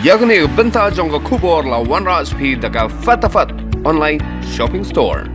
Yagni benta jongga kubor la 1 daga fatafat online shopping store.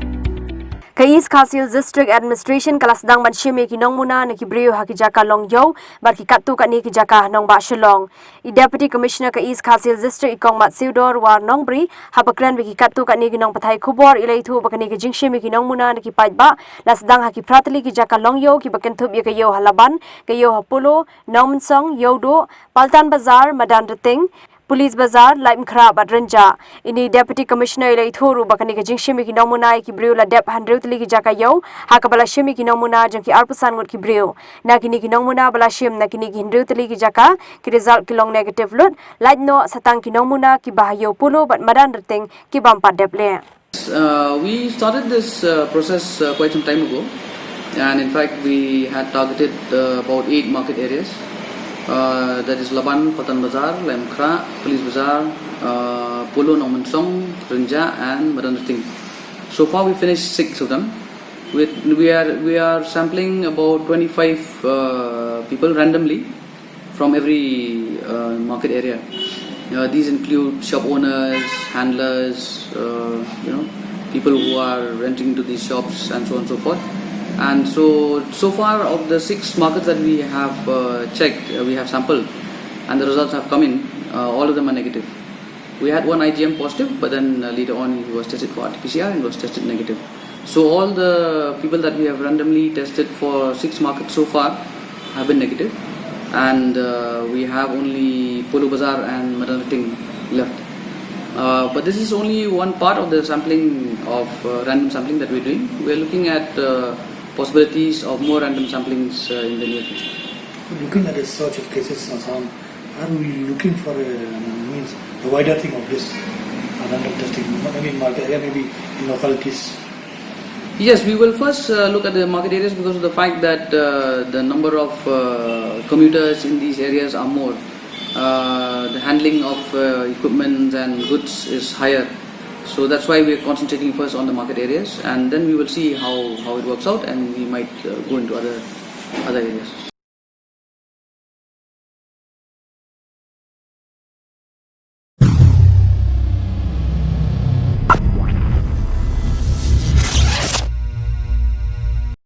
Kais Khasil District Administration kalasdang manshime ki nong muna na ki breu ha ki jaka long yo bar ki katu ka ni ki jaka nong ba shilong I Deputy Commissioner Kais Khasil District ikong mat siudor war nong bri ha bakran ki katu ka ni ki nong pathai khubor ilai thu bakani ki jingshime ki nong muna na ki pait ba lasdang ha ki pratli ki jaka long yo ki bakan thup ye ka yo halaban ka yo hapulo nong mensong yo do Paltan Bazar Madan Rating Police Bazar Laim Khrab Adranja ini Deputy Commissioner ilai thoru bakani ke jingshimi ki nomuna ki breu la dep 100 li ki jaka yo hakabala shimi ki nomuna jang ki arpusan ngot ki breu nakini ki nomuna bala shim nakini ki 100 li ki jaka ki result ki long negative lut light no satang ki nomuna ki bahayo pulo but madan rating ki bampa deple. We started this process quite some time ago, and in fact we had targeted about 8 market areas. That is Laban, Patan Bazar, Laim Khrab, Police Bazar, Polo, Nong Mensong, Rinja and Madan Rating. So far we finished 6 of them. We are sampling about 25 people randomly from every market area. These include shop owners, handlers, people who are renting to these shops and so on and so forth. And so far of the 6 markets that we have checked, we have sampled, and the results have come in. All of them are negative. We had one IgM positive, but then later on he was tested for RT-PCR and was tested negative. So all the people that we have randomly tested for 6 markets so far have been negative, and we have only Polo Bazar and Madan Rating left. But this is only one part of the sampling of random sampling that we're doing. We're looking at possibilities of more random samplings in the near future. Looking at the search of cases, are we looking for a wider thing of this random testing? I mean, market area, maybe in localities. Yes, we will first look at the market areas because of the fact that the number of commuters in these areas are more. The handling of equipment and goods is higher. So that's why we are concentrating first on the market areas, and then we will see how it works out, and we might go into other areas.